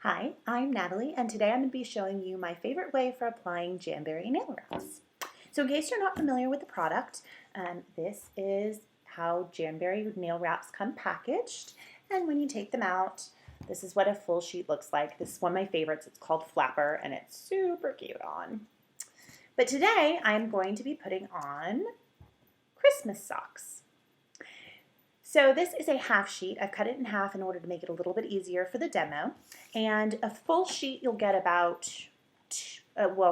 Hi, I'm Natalie, and today I'm going to be showing you my favorite way for applying Jamberry nail wraps. So in case you're not familiar with the product, this is how Jamberry nail wraps come packaged, and when you take them out, this is what a full sheet looks like. This is one of my favorites. It's called Flapper, and it's super cute on. But today I'm going to be putting on Christmas socks. So this is a half sheet. I've cut it in half in order to make it a little bit easier for the demo. And a full sheet you'll get about,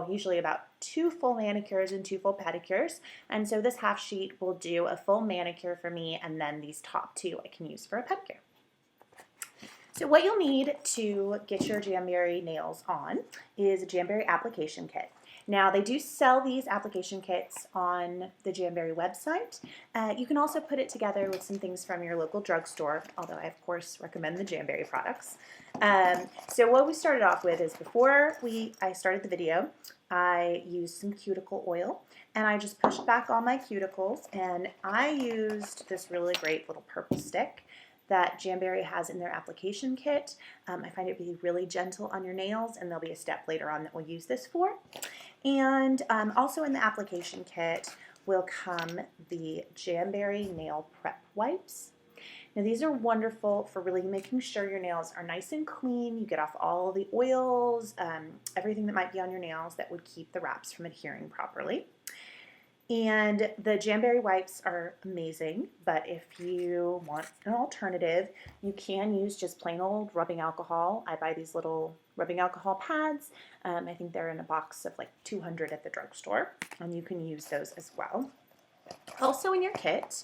usually about 2 full manicures and 2 full pedicures. And so this half sheet will do a full manicure for me, and then these top 2 I can use for a pedicure. So what you'll need to get your Jamberry nails on is a Jamberry application kit. Now they do sell these application kits on the Jamberry website. You can also put it together with some things from your local drugstore, although I of course recommend the Jamberry products. So what we started off with is before I started the video, I used some cuticle oil and I just pushed back all my cuticles, and I used this really great little purple stick that Jamberry has in their application kit. I find it to be really gentle on your nails, and there'll be a step later on that we'll use this for. And also in the application kit will come the Jamberry nail prep wipes. Now these are wonderful for really making sure your nails are nice and clean. You get off all the oils, everything that might be on your nails that would keep the wraps from adhering properly. And the Jamberry wipes are amazing, but if you want an alternative, you can use just plain old rubbing alcohol. I buy these little rubbing alcohol pads. I think they're in a box of like 200 at the drugstore, and you can use those as well. Also in your kit,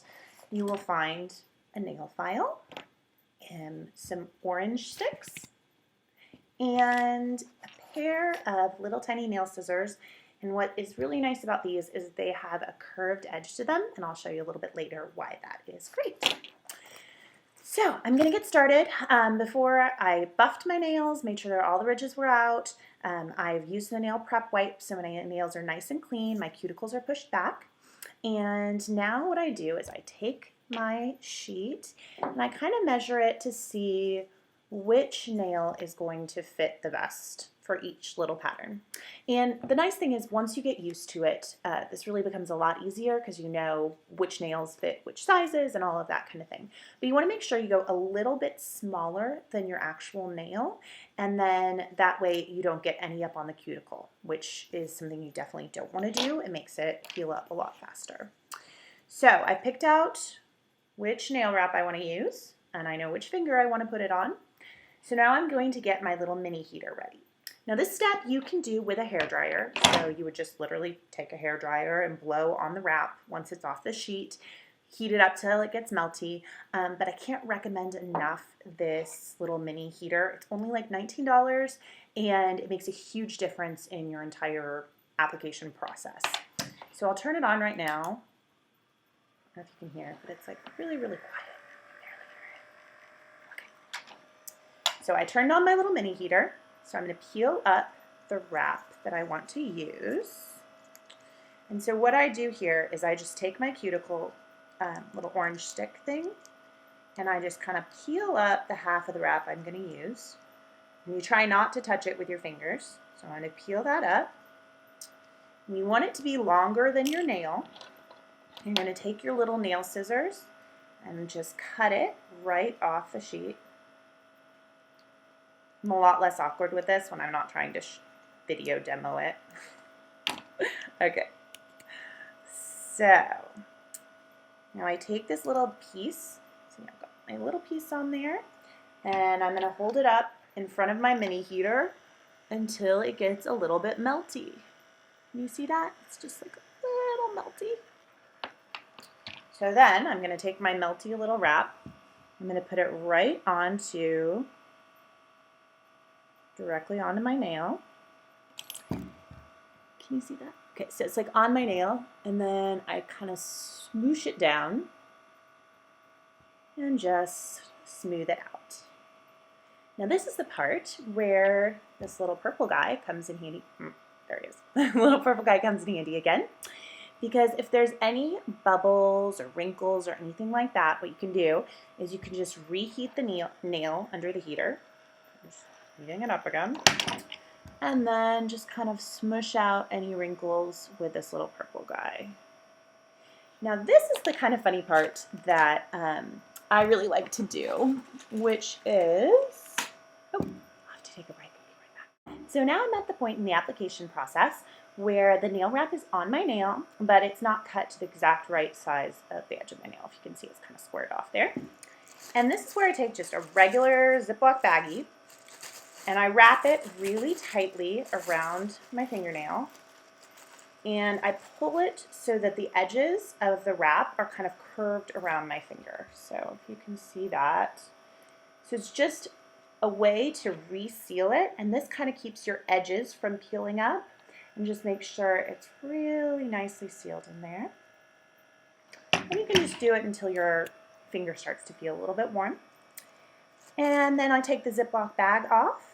you will find a nail file and some orange sticks and a pair of little tiny nail scissors. And what is really nice about these is they have a curved edge to them, and I'll show you a little bit later why that is great. So I'm going to get started. Before I buffed my nails, made sure that all the ridges were out. I've used the nail prep wipe so my nails are nice and clean. My cuticles are pushed back. And now what I do is I take my sheet and I kind of measure it to see which nail is going to fit the best for each little pattern. And the nice thing is once you get used to it, this really becomes a lot easier because you know which nails fit which sizes and all of that kind of thing. But you want to make sure you go a little bit smaller than your actual nail, and then that way you don't get any up on the cuticle, which is something you definitely don't want to do. It makes it heal up a lot faster. So I picked out which nail wrap I want to use, and I know which finger I want to put it on. So now I'm going to get my little mini heater ready. Now this step you can do with a hairdryer. So you would just literally take a hairdryer and blow on the wrap once it's off the sheet, heat it up till it gets melty. But I can't recommend enough this little mini heater. It's only like $19, and it makes a huge difference in your entire application process. So I'll turn it on right now. I don't know if you can hear it, but it's like really, really quiet. So I turned on my little mini heater, so I'm going to peel up the wrap that I want to use. And so what I do here is I just take my cuticle little orange stick thing, and I just kind of peel up the half of the wrap I'm going to use. And you try not to touch it with your fingers. So I'm going to peel that up. And you want it to be longer than your nail. You're going to take your little nail scissors and just cut it right off the sheet. I'm a lot less awkward with this when I'm not trying to video demo it. Okay. So now I take this little piece. See, I've got my little piece on there, and I'm going to hold it up in front of my mini heater until it gets a little bit melty. Can you see that? It's just like a little melty. So then I'm going to take my melty little wrap. I'm going to put it right onto directly onto my nail. Can you see that? Okay, so it's like on my nail, and then I kind of smoosh it down and just smooth it out. Now this is the part where this little purple guy comes in handy. There he is. Little purple guy comes in handy again, because if there's any bubbles or wrinkles or anything like that, what you can do is you can just reheat the nail under the heater. Just heating it up again. And then just kind of smush out any wrinkles with this little purple guy. Now this is the kind of funny part that I really like to do, which is, oh, I have to take a break. I'll be right back. So now I'm at the point in the application process where the nail wrap is on my nail, but it's not cut to the exact right size of the edge of my nail. If you can see, it's kind of squared off there. And this is where I take just a regular Ziploc baggie and I wrap it really tightly around my fingernail. And I pull it so that the edges of the wrap are kind of curved around my finger. So if you can see that. So it's just a way to reseal it, and this kind of keeps your edges from peeling up, and just make sure it's really nicely sealed in there. And you can just do it until your finger starts to feel a little bit warm. And then I take the Ziploc bag off,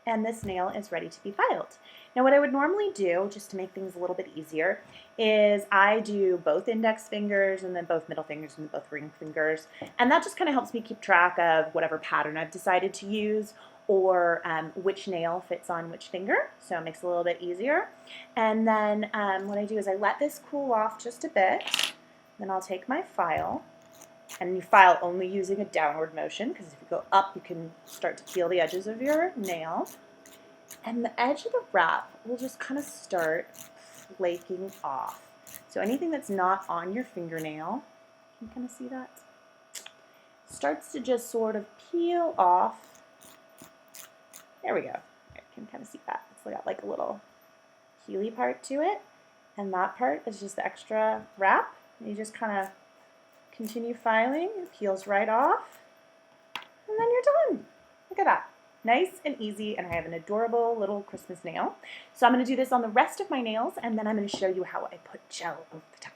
and this nail is ready to be filed. Now what I would normally do, just to make things a little bit easier, is I do both index fingers and then both middle fingers and both ring fingers, and that just kind of helps me keep track of whatever pattern I've decided to use, or which nail fits on which finger, so it makes it a little bit easier. And then what I do is I let this cool off just a bit, then I'll take my file, and you file only using a downward motion, because if you go up you can start to peel the edges of your nail. And the edge of the wrap will just kind of start flaking off. So anything that's not on your fingernail, you can kind of see that, starts to just sort of peel off. There we go. You can kind of see that. It's got like a little peely part to it. And that part is just the extra wrap. You just kind of continue filing. It peels right off. And then you're done. Look at that. Nice and easy, and I have an adorable little Christmas nail. So I'm going to do this on the rest of my nails, and then I'm going to show you how I put gel over the top.